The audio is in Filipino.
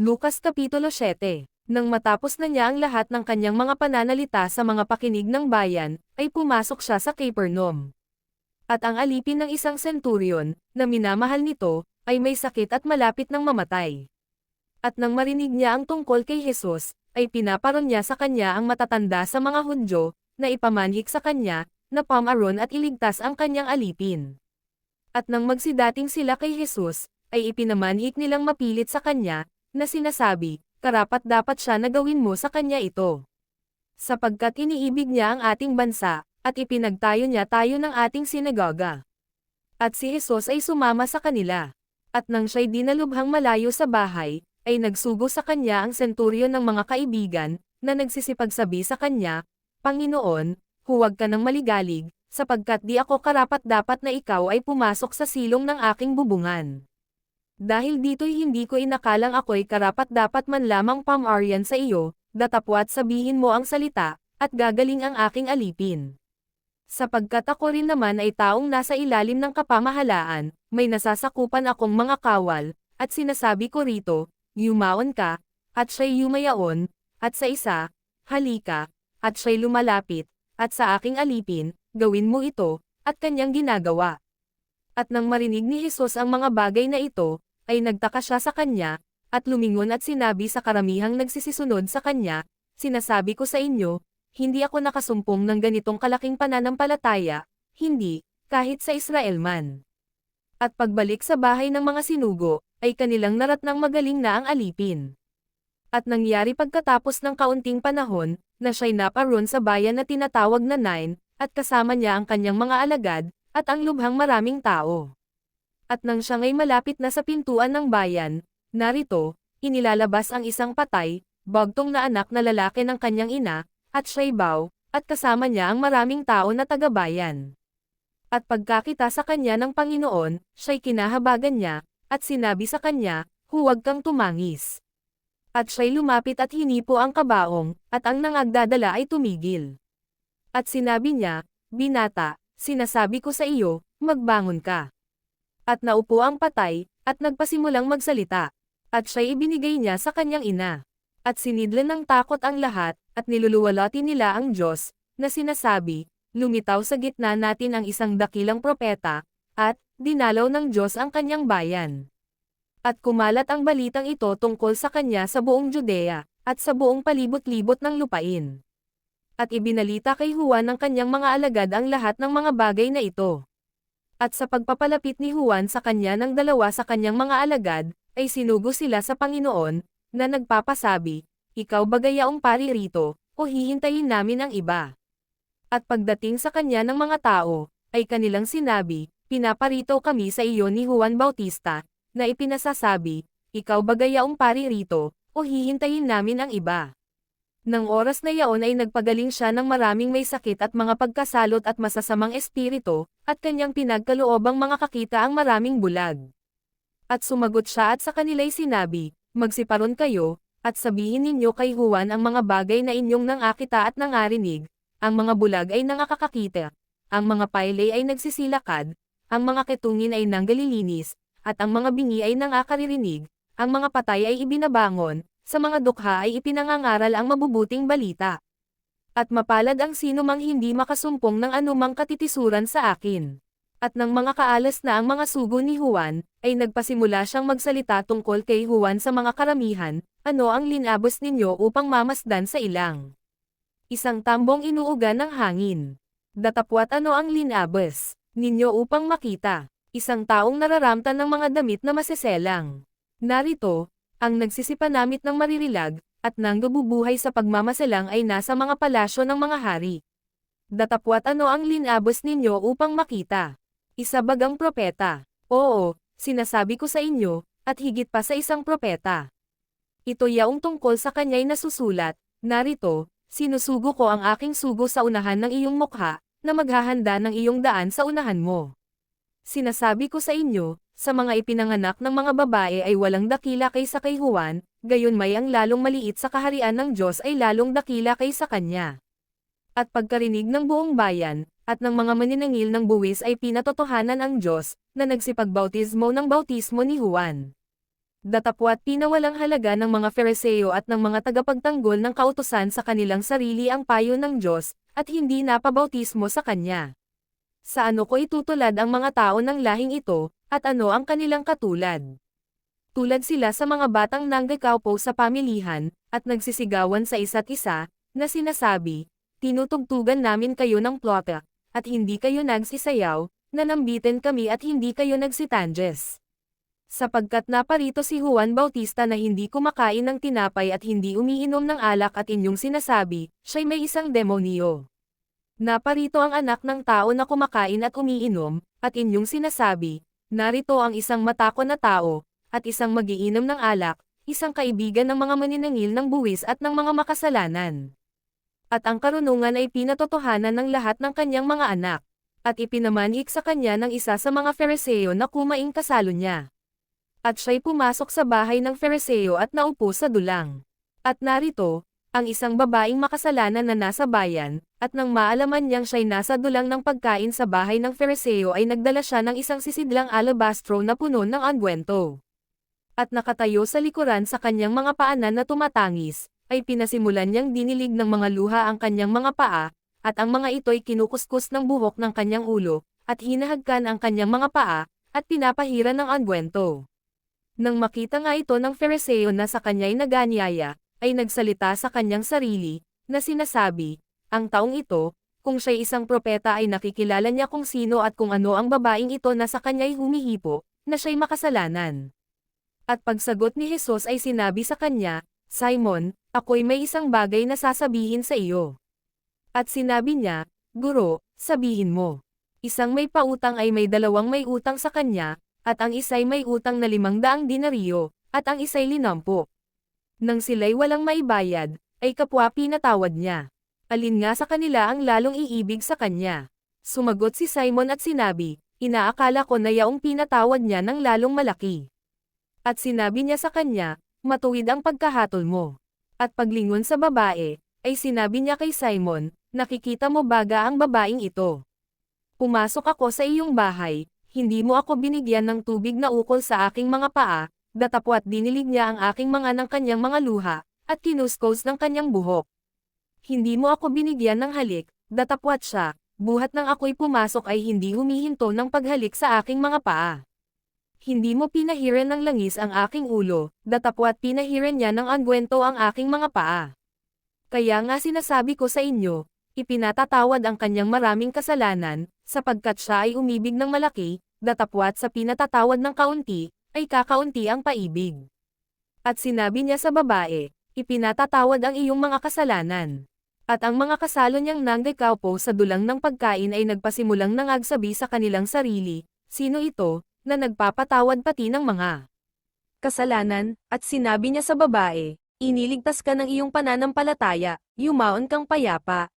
Lucas Kapitulo 7. Nang matapos na niya ang lahat ng kanyang mga pananalita sa mga pakinig ng bayan, ay pumasok siya sa Capernaum. At ang alipin ng isang centurion, na minamahal nito, ay may sakit at malapit ng mamatay. At nang marinig niya ang tungkol kay Jesus, ay pinaparon niya sa kanya ang matatanda sa mga Hudyo, na ipamanhik sa kanya, na pamaron at iligtas ang kanyang alipin. At nang magsidating sila kay Jesus, ay ipinamanhik nilang mapilit sa kanya, na sinasabi, karapat-dapat siya na gawin mo sa kanya ito. Sapagkat iniibig niya ang ating bansa, at ipinagtayo niya tayo ng ating sinagoga. At si Jesus ay sumama sa kanila. At nang siya'y dinalubhang malayo sa bahay, ay nagsugo sa kanya ang senturyon ng mga kaibigan, na nagsisipagsabi sa kanya, Panginoon, huwag ka nang maligalig, sapagkat di ako karapat-dapat na ikaw ay pumasok sa silong ng aking bubungan. Dahil dito'y hindi ko inakalang ako'y karapat-dapat man lamang pamaryan sa iyo, datapwat sabihin mo ang salita, at gagaling ang aking alipin. Sapagkat ako rin naman ay taong nasa ilalim ng kapamahalaan, may nasasakupan akong mga kawal, at sinasabi ko rito, yumaon ka, at siya'y yumayaon, at sa isa, halika, at siya'y lumalapit, at sa aking alipin, gawin mo ito, at kanyang ginagawa. At nang marinig ni Jesus ang mga bagay na ito, ay nagtaka siya sa kanya, at lumingon at sinabi sa karamihang nagsisisunod sa kanya, sinasabi ko sa inyo, hindi ako nakasumpong ng ganitong kalaking pananampalataya, hindi, kahit sa Israel man. At pagbalik sa bahay ng mga sinugo, ay kanilang naratnang magaling na ang alipin. At nangyari pagkatapos ng kaunting panahon, na siya'y naparoon sa bayan na tinatawag na Nain, at kasama niya ang kanyang mga alagad, at ang lubhang maraming tao. At nang siya ngay malapit na sa pintuan ng bayan, narito, inilalabas ang isang patay, bagtong na anak na lalaki ng kanyang ina, at siya'y baw, at kasama niya ang maraming tao na taga-bayan. At pagkakita sa kanya ng Panginoon, siya'y kinahabagan niya, at sinabi sa kanya, huwag kang tumangis. At siya'y lumapit at hinipo ang kabaong, at ang nangagdadala ay tumigil. At sinabi niya, binata, sinasabi ko sa iyo, magbangon ka. At naupo ang patay, at nagpasimulang magsalita. At siya'y ibinigay niya sa kanyang ina. At sinidlan ng takot ang lahat, at niluluwalhati nila ang Diyos, na sinasabi, lumitaw sa gitna natin ang isang dakilang propeta, at dinalaw ng Diyos ang kanyang bayan. At kumalat ang balitang ito tungkol sa kanya sa buong Judea, at sa buong palibot-libot ng lupain. At ibinalita kay Juan ng kanyang mga alagad ang lahat ng mga bagay na ito. At sa pagpapalapit ni Juan sa kanya ng dalawa sa kanyang mga alagad, ay sinugo sila sa Panginoon, na nagpapasabi, ikaw ba gayaong pari rito, o hihintayin namin ang iba? At pagdating sa kanya ng mga tao, ay kanilang sinabi, pinaparito kami sa iyo ni Juan Bautista, na ipinasasabi, ikaw ba gayaong pari rito, o hihintayin namin ang iba? Nang oras na yaon ay nagpagaling siya ng maraming may sakit at mga pagkasalot at masasamang espiritu, at kanyang pinagkaloobang mga kakita ang maraming bulag. At sumagot siya at sa kanila'y sinabi, magsiparon kayo, at sabihin ninyo kay Juan ang mga bagay na inyong nangakita at nangarinig, ang mga bulag ay nangakakakita, ang mga paylay ay nagsisilakad, ang mga ketungin ay nanggalilinis, at ang mga bingi ay nangakaririnig, ang mga patay ay ibinabangon, sa mga dukha ay ipinangangaral ang mabubuting balita. At mapalad ang sino mang hindi makasumpong ng anumang katitisuran sa akin. At nang mga kaalas na ang mga sugo ni Juan, ay nagpasimula siyang magsalita tungkol kay Juan sa mga karamihan, ano ang linabos ninyo upang mamasdan sa ilang? Isang tambong inuuga ng hangin. Datapwat ano ang linabos ninyo upang makita? Isang taong nararamtan ng mga damit na masiselang. Narito, ang nagsisipanamit ng maririlag, at nang nabubuhay sa pagmamasalang ay nasa mga palasyo ng mga hari. Datapwat ano ang linabos ninyo upang makita? Isa bagang propeta? Oo, sinasabi ko sa inyo, at higit pa sa isang propeta. Ito yaong tungkol sa kanya'y nasusulat, narito, sinusugo ko ang aking sugo sa unahan ng iyong mukha, na maghahanda ng iyong daan sa unahan mo. Sinasabi ko sa inyo, sa mga ipinanganak ng mga babae ay walang dakila kaysa kay Juan, gayon may ang lalong maliit sa kaharian ng Diyos ay lalong dakila kaysa kanya. At pagkarinig ng buong bayan, at ng mga maninangil ng buwis ay pinatotohanan ang Diyos, na nagsipagbautismo ng bautismo ni Juan. Datapwat pinawalang halaga ng mga Fariseo at ng mga tagapagtanggol ng kautusan sa kanilang sarili ang payo ng Diyos, at hindi napabautismo sa Kanya. Sa ano ko itutulad ang mga tao ng lahing ito, at ano ang kanilang katulad? Tulad sila sa mga batang nanggagawpo sa pamilihan, at nagsisigawan sa isa't isa, na sinasabi, tinutugtugan namin kayo ng plota, at hindi kayo nagsisayaw, nanambitin kami at hindi kayo nagsitanjes. Sapagkat naparito si Juan Bautista na hindi kumakain ng tinapay at hindi umiinom ng alak at inyong sinasabi, siya'y may isang demonyo. Naparito ang anak ng tao na kumakain at umiinom, at inyong sinasabi, narito ang isang matako na tao, at isang magiinom ng alak, isang kaibigan ng mga maninangil ng buwis at ng mga makasalanan. At ang karunungan ay pinatotohanan ng lahat ng kanyang mga anak, at ipinamanhik sa kanya ng isa sa mga Fariseo na kumaing kasalo niya. At siya'y pumasok sa bahay ng Fariseo at naupo sa dulang. At narito, ang isang babaeng makasalanan na nasa bayan, at nang maalaman niyang siya'y nasa dulang ng pagkain sa bahay ng Fariseo ay nagdala siya ng isang sisidlang alabastro na puno ng angwento. At nakatayo sa likuran sa kanyang mga paanan na tumatangis, ay pinasimulan niyang dinilig ng mga luha ang kanyang mga paa, at ang mga ito'y kinukuskus ng buhok ng kanyang ulo, at hinahagkan ang kanyang mga paa, at pinapahiran ng angwento. Nang makita nga ito ng Fariseo na sa kanya'y naganyaya, ay nagsalita sa kanyang sarili, na sinasabi, ang taong ito, kung siya'y isang propeta ay nakikilala niya kung sino at kung ano ang babaeng ito na sa kanya'y humihipo, na siya'y makasalanan. At pagsagot ni Jesus ay sinabi sa kanya, Simon, ako'y may isang bagay na sasabihin sa iyo. At sinabi niya, Guro, sabihin mo. Isang may pautang ay may dalawang may utang sa kanya, at ang isa'y may utang na 500 denaryo, at ang isa'y 50. Nang sila'y walang maibayad, ay kapwa pinatawad niya. Alin nga sa kanila ang lalong iibig sa kanya? Sumagot si Simon at sinabi, inaakala ko na yaong pinatawad niya ng lalong malaki. At sinabi niya sa kanya, matuwid ang pagkahatol mo. At paglingon sa babae, ay sinabi niya kay Simon, nakikita mo baga ang babaeng ito? Pumasok ako sa iyong bahay, hindi mo ako binigyan ng tubig na ukol sa aking mga paa, datapwat dinilig niya ang aking mga ng kanyang mga luha, at kinuskos ng kanyang buhok. Hindi mo ako binigyan ng halik, datapwat siya, buhat nang ako'y pumasok ay hindi humihinto ng paghalik sa aking mga paa. Hindi mo pinahiran ng langis ang aking ulo, datapwat pinahiran niya ng angwento ang aking mga paa. Kaya nga sinasabi ko sa inyo, ipinatatawad ang kanyang maraming kasalanan, sapagkat siya ay umibig ng malaki, datapwat sa pinatatawad ng kaunti, ay kakaunti ang paibig. At sinabi niya sa babae, ipinatatawad ang iyong mga kasalanan. At ang mga kasalo niyang nanggagawpo sa dulang ng pagkain ay nagpasimulang nangagsabi sa kanilang sarili, sino ito, na nagpapatawad pati ng mga kasalanan, at sinabi niya sa babae, iniligtas ka ng iyong pananampalataya, yumaon kang payapa.